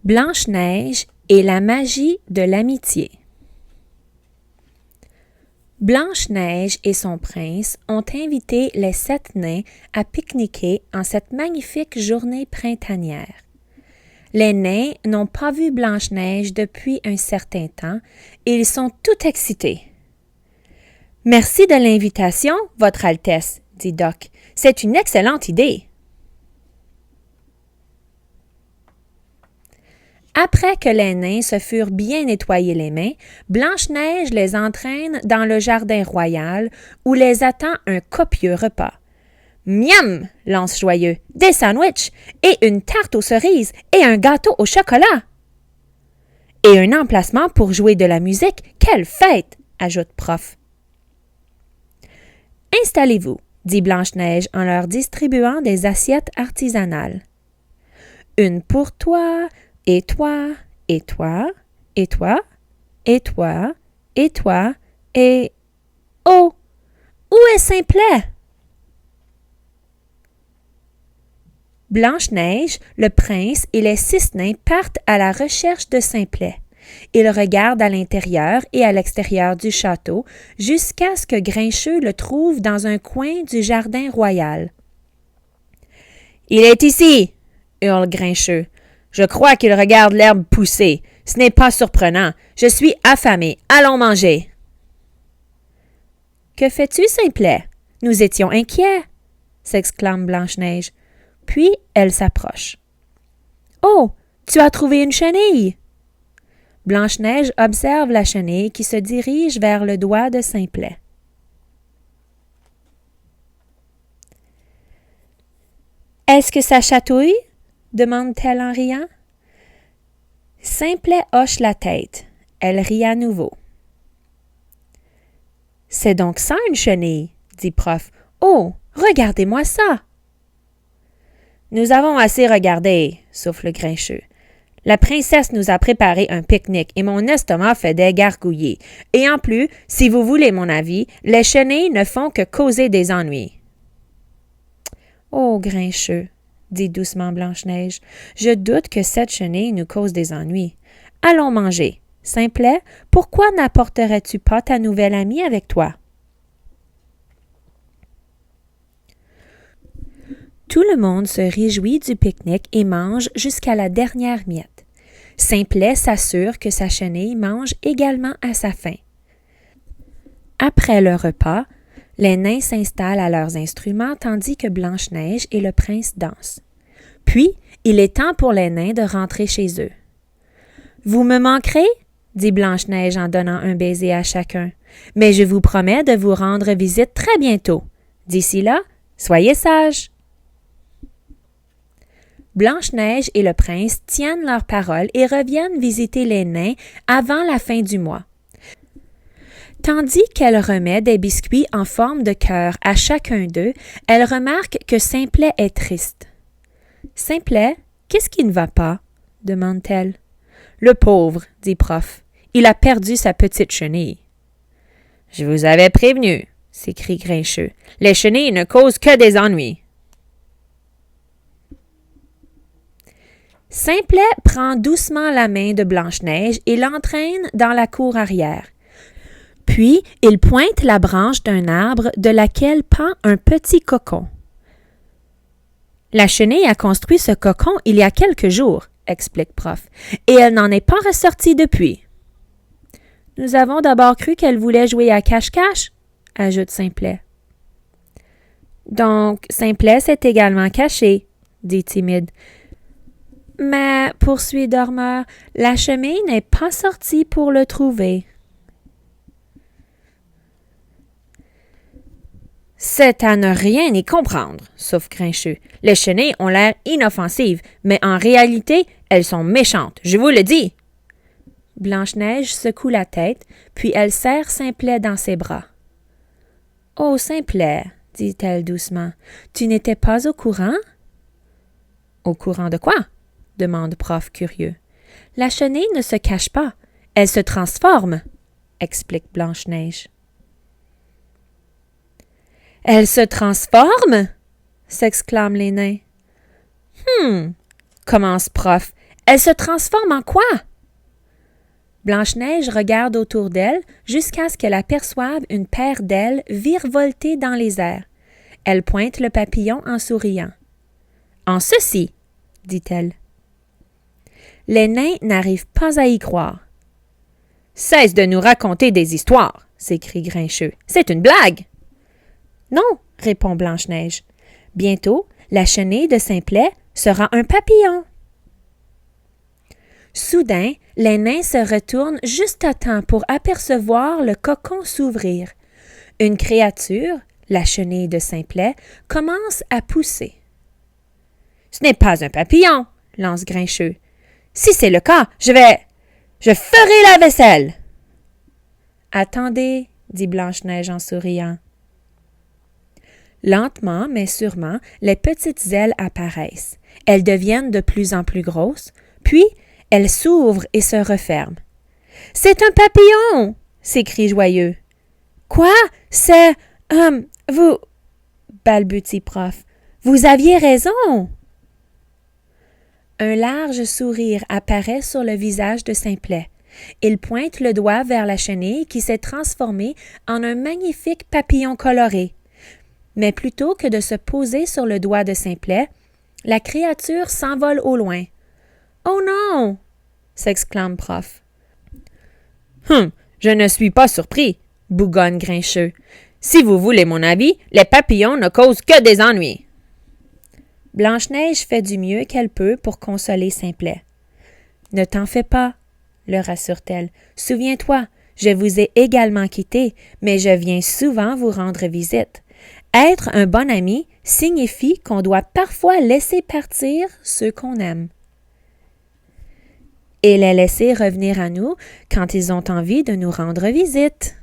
Blanche-Neige et la magie de l'amitié. Blanche-Neige et son prince ont invité les 7 nains à pique-niquer en cette magnifique journée printanière. Les nains n'ont pas vu Blanche-Neige depuis un certain temps et ils sont tout excités. « Merci de l'invitation, Votre Altesse, » dit Doc. « C'est une excellente idée. » Après que les nains se furent bien nettoyés les mains, Blanche-Neige les entraîne dans le jardin royal où les attend un copieux repas. Miam! Lance joyeux, des sandwichs et une tarte aux cerises et un gâteau au chocolat. Et un emplacement pour jouer de la musique, quelle fête! Ajoute Prof. Installez-vous, dit Blanche-Neige en leur distribuant des assiettes artisanales. Une pour toi, et toi, et toi, et toi, et toi, et toi, et... Oh! Où est Simplet? Blanche-Neige, le prince et les 6 nains partent à la recherche de Simplet. Ils regardent à l'intérieur et à l'extérieur du château jusqu'à ce que Grincheux le trouve dans un coin du jardin royal. « Il est ici! » hurle Grincheux. « Je crois qu'il regarde l'herbe pousser. Ce n'est pas surprenant. Je suis affamé. Allons manger. »« Que fais-tu, Simplet? Nous étions inquiets. » s'exclame Blanche-Neige. Puis elle s'approche. « Oh, tu as trouvé une chenille! » Blanche-Neige observe la chenille qui se dirige vers le doigt de Simplet. « Est-ce que ça chatouille? » demande-t-elle en riant. Simplet hoche la tête. Elle rit à nouveau. « C'est donc ça une chenille, » dit Prof. « Oh, regardez-moi ça! » Nous avons assez regardé, souffle Grincheux. La princesse nous a préparé un pique-nique et mon estomac fait des gargouillis. Et en plus, si vous voulez mon avis, les chenilles ne font que causer des ennuis. Oh, Grincheux, dit doucement Blanche-Neige, je doute que cette chenille nous cause des ennuis. Allons manger. Simplet, pourquoi n'apporterais-tu pas ta nouvelle amie avec toi? Tout le monde se réjouit du pique-nique et mange jusqu'à la dernière miette. Simplet s'assure que sa chenille mange également à sa faim. Après le repas, les nains s'installent à leurs instruments tandis que Blanche-Neige et le prince dansent. Puis, il est temps pour les nains de rentrer chez eux. « Vous me manquerez? » dit Blanche-Neige en donnant un baiser à chacun. « Mais je vous promets de vous rendre visite très bientôt. D'ici là, soyez sages. » Blanche-Neige et le prince tiennent leur parole et reviennent visiter les nains avant la fin du mois. Tandis qu'elle remet des biscuits en forme de cœur à chacun d'eux, elle remarque que Simplet est triste. « Simplet, qu'est-ce qui ne va pas? » demande-t-elle. « Le pauvre, dit Prof. Il a perdu sa petite chenille. »« Je vous avais prévenu, » s'écrie Grincheux. « Les chenilles ne causent que des ennuis. » Simplet prend doucement la main de Blanche-Neige et l'entraîne dans la cour arrière. Puis, il pointe la branche d'un arbre de laquelle pend un petit cocon. « La chenille a construit ce cocon il y a quelques jours, » explique Prof, « et elle n'en est pas ressortie depuis. »« Nous avons d'abord cru qu'elle voulait jouer à cache-cache, » ajoute Simplet. « Donc, Simplet s'est également caché, » dit timide. « Mais, poursuit Dormeur, la chenille n'est pas sortie pour le trouver. » C'est à ne rien y comprendre, souffle Grincheux. Les chenilles ont l'air inoffensives, mais en réalité, elles sont méchantes, je vous le dis. Blanche-Neige secoue la tête, puis elle serre Simplet dans ses bras. « Oh, Simplet, dit-elle doucement, tu n'étais pas au courant? »« Au courant de quoi? » demande Prof curieux. « La chenille ne se cache pas, elle se transforme, » explique Blanche-Neige. « Elle se transforme? » s'exclament les nains. « Commence Prof. Elle se transforme en quoi? Blanche-Neige regarde autour d'elle jusqu'à ce qu'elle aperçoive une paire d'ailes virevolter dans les airs. Elle pointe le papillon en souriant. « En ceci, dit-elle. Les nains n'arrivent pas à y croire. « Cesse de nous raconter des histoires, s'écrie Grincheux. C'est une blague! Non, répond Blanche-Neige. Bientôt, la chenille de Simplet sera un papillon. Soudain, les nains se retournent juste à temps pour apercevoir le cocon s'ouvrir. Une créature, la chenille de Simplet, commence à pousser. Ce n'est pas un papillon, lance Grincheux. Si c'est le cas, je ferai la vaisselle. Attendez, dit Blanche-Neige en souriant. Lentement, mais sûrement, les petites ailes apparaissent. Elles deviennent de plus en plus grosses, puis elles s'ouvrent et se referment. « C'est un papillon! » s'écrie Joyeux. « Quoi? C'est... vous... » balbutie Prof. « Vous aviez raison! » Un large sourire apparaît sur le visage de Simplet. Il pointe le doigt vers la chenille qui s'est transformée en un magnifique papillon coloré. Mais plutôt que de se poser sur le doigt de Simplet, la créature s'envole au loin. « Oh non! » s'exclame Prof. « Je ne suis pas surpris, » bougonne Grincheux. « Si vous voulez mon avis, les papillons ne causent que des ennuis. » Blanche-Neige fait du mieux qu'elle peut pour consoler Simplet. « Ne t'en fais pas, » le rassure-t-elle. « Souviens-toi, je vous ai également quitté, mais je viens souvent vous rendre visite. Être un bon ami signifie qu'on doit parfois laisser partir ceux qu'on aime. Et les laisser revenir à nous quand ils ont envie de nous rendre visite. »